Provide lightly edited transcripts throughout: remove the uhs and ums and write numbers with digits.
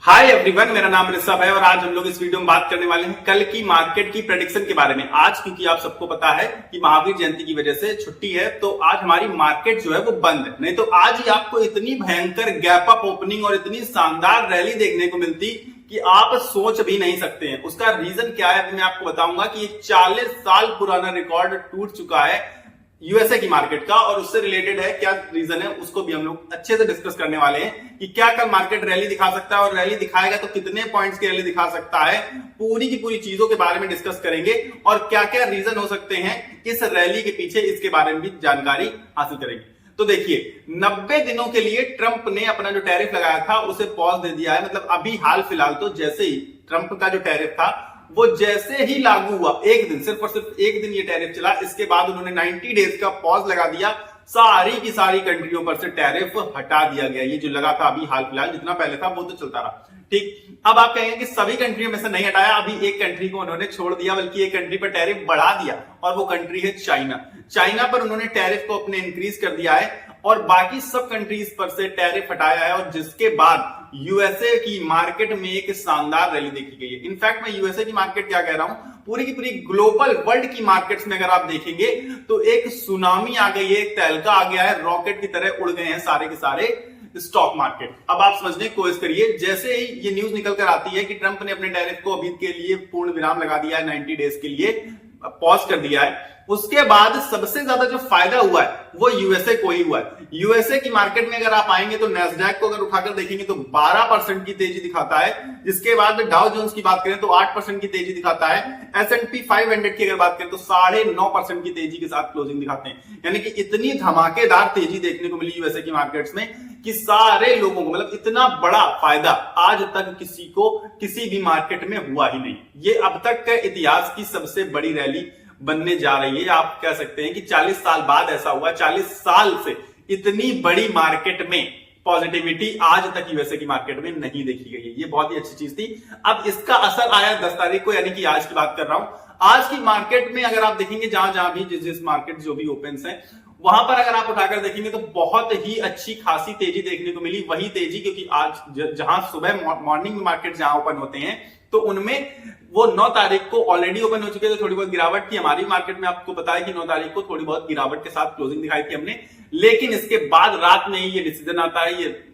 Hi everyone, मेरा नाम ऋषभ है और आज हम लोग इस वीडियो में बात करने वाले हैं कल की मार्केट की प्रेडिक्शन के बारे में। आज क्योंकि आप सबको पता है कि महावीर जयंती की वजह से छुट्टी है, तो आज हमारी मार्केट जो है वो बंद है। नहीं तो आज ही आपको इतनी भयंकर गैप अप ओपनिंग और इतनी शानदार रैली देखने को मिलती कि आप सोच भी नहीं सकते हैं। उसका रीजन क्या है अभी मैं आपको बताऊंगा कि 40 साल पुराना रिकॉर्ड टूट चुका है यूएसए की मार्केट का, और उससे रिलेटेड है क्या रीजन है उसको भी हम लोग अच्छे से डिस्कस करने वाले हैं कि क्या कल मार्केट रैली दिखा सकता है और रैली दिखाएगा तो कितने पॉइंट्स की रैली दिखा सकता है। पूरी की पूरी चीजों के बारे में डिस्कस करेंगे और क्या क्या रीजन हो सकते हैं इस रैली के पीछे, इसके बारे में भी जानकारी हासिल करेंगे। तो देखिए, 90 दिनों के लिए ट्रंप ने अपना जो टैरिफ लगाया था उसे पॉज दे दिया है। मतलब अभी हाल फिलहाल तो जैसे ही ट्रंप का जो टैरिफ था वो जैसे ही लागू हुआ, एक दिन, सिर्फ और सिर्फ एक दिन ये टैरिफ चला, इसके बाद उन्होंने 90 डेज का पॉज लगा दिया। सारी की सारी कंट्रियों पर से टैरिफ हटा दिया गया। ये जो लगा था अभी हाल फिलहाल, जितना पहले था वो तो चलता रहा। ठीक, अब आप कहेंगे कि सभी कंट्रियों में से नहीं हटाया, अभी एक कंट्री को उन्होंने छोड़ दिया, बल्कि एक कंट्री पर टैरिफ बढ़ा दिया और वो कंट्री है चाइना। चाइना पर उन्होंने टैरिफ को अपने इंक्रीज कर दिया है और बाकी सब कंट्रीज पर से टैरिफ हटाया है, और जिसके बाद यूएसए की मार्केट में एक शानदार रैली देखी गई है। इनफैक्ट मैं यूएसए की मार्केट क्या कह रहा हूं, पूरी की पूरी ग्लोबल वर्ल्ड की मार्केट्स में अगर आप देखेंगे तो एक सुनामी आ गई है, एक तहलका आ गया है, रॉकेट की तरह उड़ गए हैं सारे के सारे स्टॉक मार्केट। अब आप समझने की कोशिश करिए, जैसे ही ये न्यूज निकल कर आती है कि ट्रंप ने अपने टैरिफ को अभी के लिए पूर्ण विराम लगा दिया है, 90 डेज के लिए पॉज कर दिया है, उसके बाद सबसे ज्यादा जो फायदा हुआ है वो यूएसए को ही हुआ है। यूएसए की मार्केट में अगर आप आएंगे तो नैस्डैक को अगर उठाकर देखेंगे तो 12% की तेजी दिखाता है। जिसके बाद डाउ जोन्स की बात करें तो 8% की तेजी दिखाता है। S&P 500 की अगर बात करें तो 9.5% की तेजी के साथ क्लोजिंग दिखाते हैं। यानी कि इतनी धमाकेदार तेजी देखने को मिली यूएसए की मार्केट्स में कि सारे लोगों को, मतलब इतना बड़ा फायदा आज तक किसी को किसी भी मार्केट में हुआ ही नहीं। ये अब तक के इतिहास की सबसे बड़ी रैली बनने जा रही है। आप कह सकते हैं कि 40 साल बाद ऐसा हुआ। 40 साल से इतनी बड़ी मार्केट में पॉजिटिविटी आज तक यूएसए की मार्केट में नहीं देखी गई है। ये बहुत ही अच्छी चीज थी। अब इसका असर आया 10 तारीख को, यानी कि आज की बात कर रहा हूं। आज की मार्केट में अगर आप देखेंगे, जहां जहां भी जिस मार्केट जो भी ओपन है वहां पर अगर आप उठाकर देखेंगे तो बहुत ही अच्छी खासी तेजी देखने को मिली। वही तेजी, क्योंकि आज जहां सुबह मॉर्निंग में मार्केट जहां ओपन होते हैं तो उनमें वो 9 तारीख को ऑलरेडी ओपन हो चुके थे, थोड़ी बहुत गिरावट थी। हमारी मार्केट में आपको पता है कि 9 तारीख को थोड़ी बहुत गिरावट के साथ क्लोजिंग दिखाई थी हमने, लेकिन इसके बाद रात में ही ये डिसीजन आता है, ये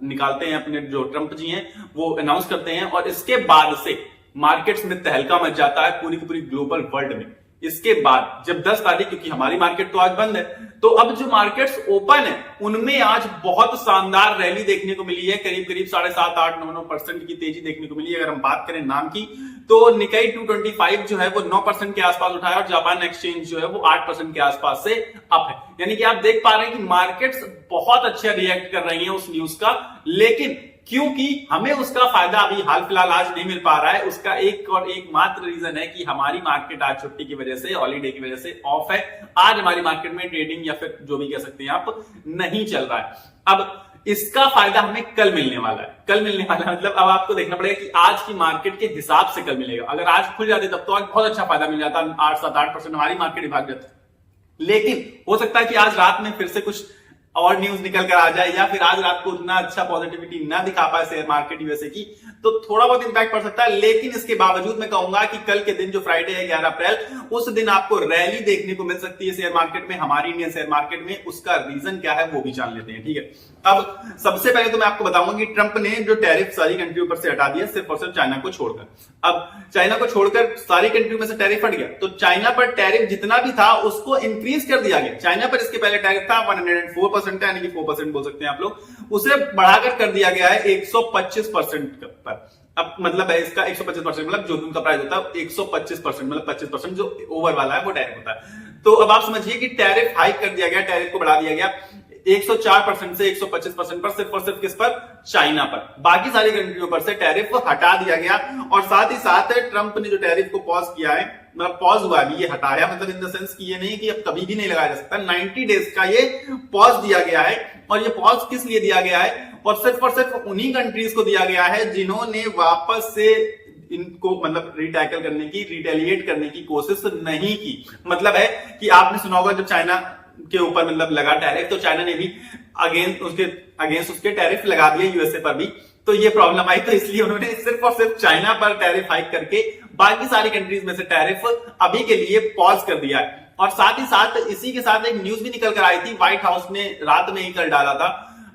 निकालते हैं अपने जो ट्रंप जी हैं वो अनाउंस करते हैं, और इसके बाद से मार्केट्स में तहलका मच जाता है पूरी की पूरी ग्लोबल वर्ल्ड में। इसके बाद जब 10 तारीख, क्योंकि हमारी मार्केट तो आज बंद है, तो अब जो मार्केट्स ओपन है उनमें आज बहुत शानदार रैली देखने को मिली है। करीब करीब 7.5, 8, 9% की तेजी देखने को मिली है। अगर हम बात करें नाम की तो निकाई 225 जो है वो 9% के आसपास उठाया, और जापान एक्सचेंज जो है वो 8% के आसपास से अप है। यानी कि आप देख पा रहे हैं कि मार्केट्स बहुत अच्छा रिएक्ट कर रही हैं उस न्यूज का, लेकिन क्योंकि हमें उसका फायदा अभी हाल फिलहाल आज नहीं मिल पा रहा है, उसका एक और एकमात्र रीजन है कि हमारी मार्केट आज छुट्टी की वजह से, हॉलीडे की वजह से ऑफ है। आज हमारी मार्केट में ट्रेडिंग या फिर जो भी कह सकते हैं आप, नहीं चल रहा है। अब इसका फायदा हमें कल मिलने वाला है। कल मिलने वाला है मतलब अब आपको देखना पड़ेगा कि आज की मार्केट के हिसाब से कल मिलेगा। अगर आज खुल जाती तब तो आज बहुत अच्छा फायदा मिल जाता, 8-7-8% हमारी मार्केट भाग जाती। लेकिन हो सकता है कि आज रात में फिर से कुछ और न्यूज निकल कर आ जाए, या फिर आज रात को उतना अच्छा पॉजिटिविटी ना दिखा पाए शेयर मार्केट यूएसए की, तो थोड़ा बहुत इंपैक्ट पड़ सकता है। लेकिन इसके बावजूद मैं कहूंगा कि कल के दिन जो फ्राइडे है 11 अप्रैल, उस दिन आपको रैली देखने को मिल सकती है शेयर मार्केट में, हमारी इंडियन शेयर मार्केट में। उसका रीजन क्या है वो भी जान लेते हैं, ठीक है। अब सबसे पहले तो मैं आपको बताऊंगा कि ट्रंप ने जो टैरिफ सारी कंट्रियों पर से हटा दिया, सिर्फ और सिर्फ चाइना को छोड़कर। अब चाइना को छोड़कर सारी कंट्रियों में से टैरिफ हट गया, तो चाइना पर टैरिफ जितना भी था उसको इंक्रीज कर दिया गया। चाइना पर इसके पहले टैरिफ था 104%, यानी कि 4% बोल सकते हैं आप लोग, उसे बढ़ाकर कर दिया गया है 125% पर। अब मतलब है इसका 125%, मतलब जो भी उनका प्राइस होता है 125%, मतलब 25% जो ओवर वाला है वो टैरिफ होता है। तो अब आप समझिए कि टैरिफ हाइक कर दिया गया, टैरिफ को बढ़ा दिया गया 104% से 125% पर, सिर्फ और सिर्फ किस पर? चाइना पर। बाकी सारी कंट्रियों पर से टैरिफ हटा दिया गया, और साथ ही साथ ट्रंप ने जो टैरिफ को पॉज किया है, मतलब पॉज हुआ अभी, ये हटाया मतलब इन द सेंस कि ये नहीं कि अब कभी भी नहीं लगाया जा सकता, 90 डेज का ये पॉज दिया गया है। और ये पॉज किस लिए दिया गया है? और सिर्फ उन्हीं कंट्रीज को दिया गया है जिन्होंने वापस से इनको मतलब रिटैकल करने की, रिटेलिएट करने की कोशिश नहीं की। मतलब है कि आपने सुना होगा जब चाइना के ऊपर मतलब लगा टैरिफ, तो चाइना ने भी अगेंस्ट उसके टैरिफ लगा दिए यूएसए पर भी। तो ये प्रॉब्लम आई, तो इसलिए उन्होंने सिर्फ और सिर्फ चाइना पर टैरिफ हाइक करके बाकी सारी कंट्रीज में से टैरिफ अभी के लिए पॉज कर दिया है। और साथ ही साथ इसी के साथ एक न्यूज भी निकल कर आई थी, व्हाइट हाउस ने रात में ही कर डाला था,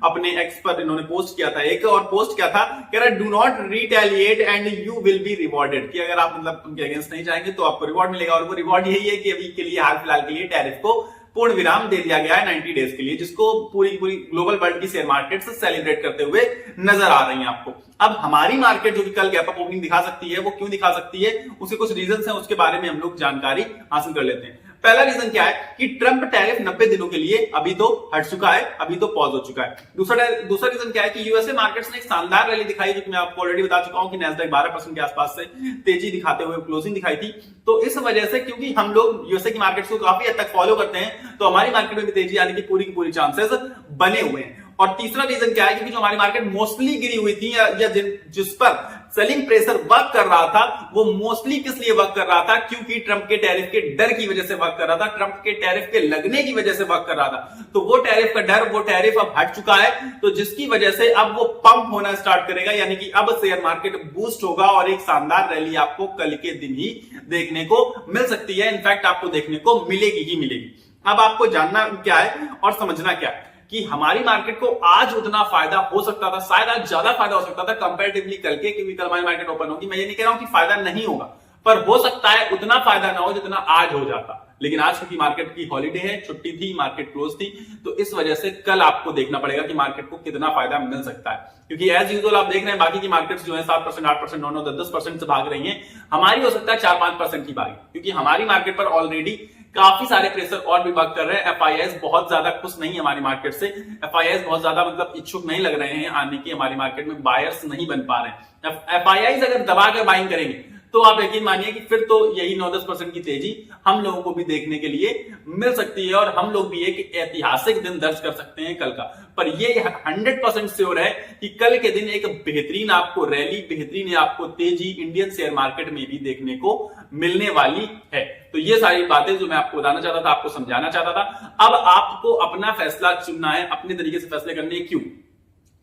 अपने एक्स पर इन्होंने पोस्ट किया था एक, और पोस्ट क्या था, कह रहा do not retaliate and you will be rewarded, कि अगर आप मतलब उनके अगेंस्ट नहीं जाएंगे तो आपको रिवॉर्ड मिलेगा। और वो रिवॉर्ड यही है कि अभी के लिए हाल फिलहाल के लिए टैरिफ को पूर्ण विराम दे दिया गया है 90 डेज के लिए, जिसको पूरी ग्लोबल वर्ल्ड की शेयर मार्केट से सेलिब्रेट करते हुए नजर आ रही है आपको। अब हमारी मार्केट जो कि कल गैप अप ओपनिंग दिखा सकती है, वो क्यों दिखा सकती है, उसके कुछ रीजंस हैं, उसके बारे में हम लोग जानकारी हासिल कर लेते हैं। पहला रीजन क्या है कि ट्रंप टैरिफ 90 दिनों के लिए अभी तो हट चुका है, अभी तो पॉज हो चुका है। दूसरा रीजन क्या है कि यूएसए मार्केट्स ने एक शानदार रैली दिखाई, जो कि मैं आपको ऑलरेडी बता चुका हूं कि नैस्डैक 12% के आसपास से तेजी दिखाते हुए क्लोजिंग दिखाई थी। तो इस वजह से, क्योंकि हम लोग यूएसए की मार्केट्स को काफी हद तक फॉलो करते हैं, तो हमारी मार्केट में भी तेजी आने की पूरी चांसेस बने हुए हैं। और तीसरा रीजन क्या है, क्योंकि जो हमारी मार्केट मोस्टली गिरी हुई थी या जिस पर सेलिंग प्रेशर वर्क कर रहा था, वो मोस्टली किस लिए वर्क कर रहा था, क्योंकि ट्रंप के टैरिफ के डर की वजह से वर्क कर रहा था, ट्रंप के टैरिफ के लगने की वजह से वर्क कर रहा था। तो वो टैरिफ का डर, वो टैरिफ अब हट चुका है, तो जिसकी वजह से अब वो पंप होना स्टार्ट करेगा, यानी कि अब शेयर मार्केट बूस्ट होगा और एक शानदार रैली आपको कल के दिन ही देखने को मिल सकती है। इनफैक्ट आपको देखने को मिलेगी ही मिलेगी। अब आपको जानना क्या है और समझना क्या है कि हमारी मार्केट को आज उतना फायदा हो सकता था, शायद आज ज्यादा फायदा हो सकता था कंपैरेटिवली कल के, क्योंकि कल हमारी मार्केट ओपन होगी। मैं ये नहीं कह रहा हूं कि फायदा नहीं होगा, पर हो सकता है उतना फायदा ना हो जितना आज हो जाता। लेकिन आज क्योंकि मार्केट की हॉलीडे है, छुट्टी थी, मार्केट क्लोज थी, तो इस वजह से कल आपको देखना पड़ेगा कि मार्केट को कितना फायदा मिल सकता है। क्योंकि एज यूजुअल आप देख रहे हैं बाकी की मार्केट्स जो है 7%, 8%, 9%, 10% से भाग रही हैं, हमारी हो सकता है 4-5% की भागी, क्योंकि हमारी मार्केट पर ऑलरेडी काफी सारे प्रेशर और भी वर्क कर रहे हैं। एफआईआईज बहुत ज्यादा खुश नहीं है हमारी मार्केट से, एफआईआईज बहुत ज्यादा मतलब इच्छुक नहीं लग रहे हैं आने की, हमारी मार्केट में बायर्स नहीं बन पा रहे हैं। एफआईआईज अगर दबा कर बाइंग करेंगे तो आप यकीन मानिए कि फिर तो यही 9-10% की तेजी हम लोगों को भी देखने के लिए मिल सकती है, और हम लोग भी एक ऐतिहासिक दिन दर्ज कर सकते हैं कल का। पर ये 100% श्योर है कि कल के दिन एक बेहतरीन आपको रैली, बेहतरीन आपको तेजी इंडियन शेयर मार्केट में भी देखने को मिलने वाली है। तो ये सारी बातें जो मैं आपको बताना चाहता था, आपको समझाना चाहता था। अब आपको अपना फैसला चुनना है, अपने तरीके से फैसले करने हैं। क्यों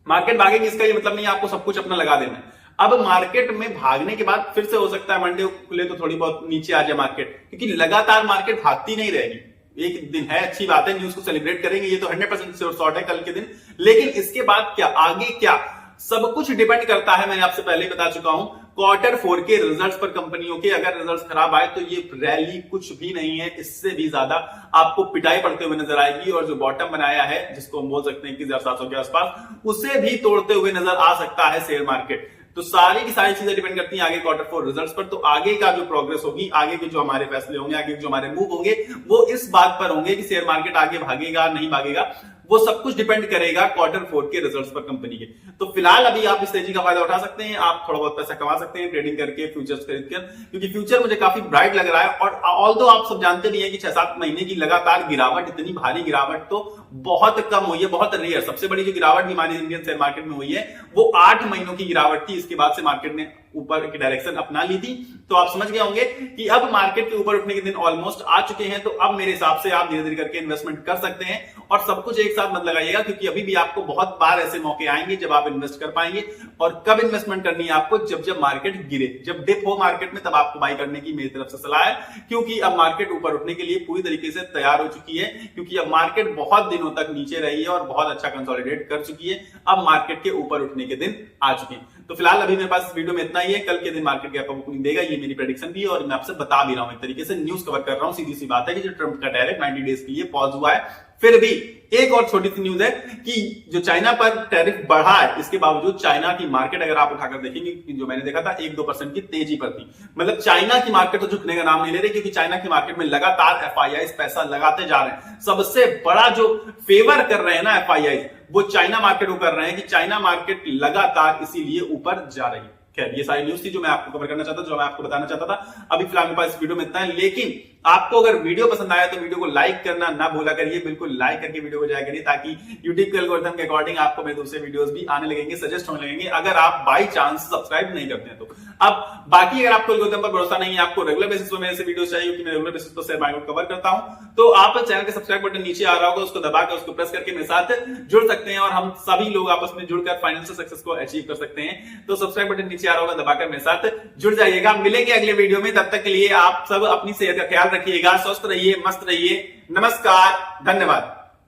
मार्केट भागेगी इसका ये मतलब नहीं आपको सब कुछ अपना लगा देना है। अब मार्केट में भागने के बाद फिर से हो सकता है मंडे खुले तो थोड़ी बहुत नीचे आ जाए मार्केट, क्योंकि लगातार मार्केट भागती नहीं रहेगी। एक दिन है, अच्छी बात है, न्यूज को सेलिब्रेट करेंगे, ये तो 100% श्योर शॉट है कल के दिन। लेकिन इसके बाद क्या, आगे क्या, सब कुछ डिपेंड करता है, मैंने आपसे पहले ही बता चुका हूं, Q4 के रिजल्ट्स पर कंपनियों के। अगर रिजल्ट्स खराब आए तो ये रैली कुछ भी नहीं है, इससे भी ज्यादा आपको पिटाई पड़ते हुए नजर आएगी, और जो बॉटम बनाया है जिसको हम बोल सकते हैं कि 1700 के आसपास, उसे भी तोड़ते हुए नजर आ सकता है शेयर मार्केट। तो सारी की सारी चीजें डिपेंड करती हैं आगे Q4 रिजल्ट्स पर। तो आगे का जो प्रोग्रेस होगी, आगे के जो हमारे फैसले होंगे, आगे जो हमारे मूव होंगे, वो इस बात पर होंगे कि शेयर मार्केट आगे भागेगा नहीं भागेगा। वो सब कुछ डिपेंड करेगा Q4 के रिजल्ट्स पर कंपनी के। तो फिलहाल अभी आप इस तेजी का फायदा उठा सकते हैं, आप थोड़ा बहुत पैसा कमा सकते हैं ट्रेडिंग करके, फ्यूचर्स खरीद कर, क्योंकि फ्यूचर मुझे काफी ब्राइट लग रहा है। और ऑल्दो आप सब जानते भी हैं कि 6-7 महीने की लगातार गिरावट, इतनी भारी गिरावट तो बहुत कम हुई है, बहुत रेयर। सबसे बड़ी जो गिरावट भी हमारी इंडियन शेयर मार्केट में हुई है वो 8 महीनों की गिरावट थी। इसके बाद से मार्केट ने ऊपर की डायरेक्शन अपना ली थी। तो आप समझ गए होंगे कि अब मार्केट के ऊपर उठने के दिन ऑलमोस्ट आ चुके हैं। तो अब मेरे हिसाब से आप धीरे धीरे करके इन्वेस्टमेंट कर सकते हैं, और सब कुछ एक साथ मत लगाइएगा, क्योंकि अभी भी आपको बहुत बार ऐसे मौके आएंगे जब आप इन्वेस्ट कर पाएंगे। और कब इन्वेस्टमेंट करनी है आपको, जब मार्केट गिरे, जब डिप हो मार्केट में, तब आपको बाई करने की मेरी तरफ से सलाह है। क्योंकि अब मार्केट ऊपर उठने के लिए पूरी तरीके से तैयार हो चुकी है, क्योंकि अब मार्केट बहुत दिनों तक नीचे रही है और बहुत अच्छा कंसोलिडेट कर चुकी है। अब मार्केट के ऊपर उठने के दिन आ चुके हैं। तो फिलहाल अभी मेरे पास इस वीडियो में इतना ही है। कल के दिन मार्केट गैप अप ओपनिंग देगा, ये मेरी प्रेडिक्शन भी है, और मैं आपसे बता भी रहा हूं, एक तरीके से न्यूज कवर कर रहा हूं। सीधी सी बात है कि जो ट्रंप का टैरिफ 90 डेज के लिए पॉज हुआ है। फिर भी एक और छोटी सी न्यूज है कि जो चाइना पर टैरिफ बढ़ा है, इसके बावजूद चाइना की मार्केट अगर आप उठाकर देखेंगे, जो मैंने देखा था 1-2% की तेजी पर थी। मतलब चाइना की मार्केट तो झुकने का नाम नहीं ले रही, क्योंकि चाइना की मार्केट में लगातार एफआईआईज पैसा लगाते जा रहे हैं। सबसे बड़ा जो फेवर कर रहे हैं ना एफआईआईज, वो चाइना मार्केट को कर रहे हैं, कि चाइना मार्केट लगातार इसीलिए ऊपर जा रही है। खैर, ये सारी न्यूज थी जो मैं आपको कवर करना चाहता था, जो मैं आपको बताना चाहता था। अभी फिलहाल मेरे पास इस वीडियो में इतना है। लेकिन आपको अगर वीडियो पसंद आया तो वीडियो को लाइक करना ना भूला करिए, बिल्कुल लाइक करके वीडियो को जाया करिए, ताकि यूट्यूब के एल्गोरिथम के अकॉर्डिंग आपको मेरे दूसरे वीडियोस भी आने लगेंगे, सजेस्ट होने लगेंगे। अगर आप बाई चांस सब्सक्राइब नहीं करते हैं तो अब बाकी अगर आपको एल्गोरिथम पर भरोसा नहीं है, आपको रेगुलर बेसिस पर मेरे से वीडियो चाहिए क्योंकि मैं रेगुलर बेसिस पर शेयर मार्केट कवर करता हूं, तो आप चैनल के सब्सक्राइब बटन नीचे आ रहा होगा, उसको दबा के उसको प्रेस करके मेरे साथ जुड़ सकते हैं और हम सभी लोग आपस में जुड़कर फाइनेंशियल सक्सेस को अचीव कर सकते हैं। तो सब्सक्राइब बटन नीचे आ रहा होगा, दबाकर मेरे साथ जुड़ जाइएगा। मिलेंगे अगले वीडियो में, तब तक के लिए आप सब अपनी सेहत का ख्याल रखिएगा, स्वस्थ रहिए, मस्त रहिए। नमस्कार, धन्यवाद।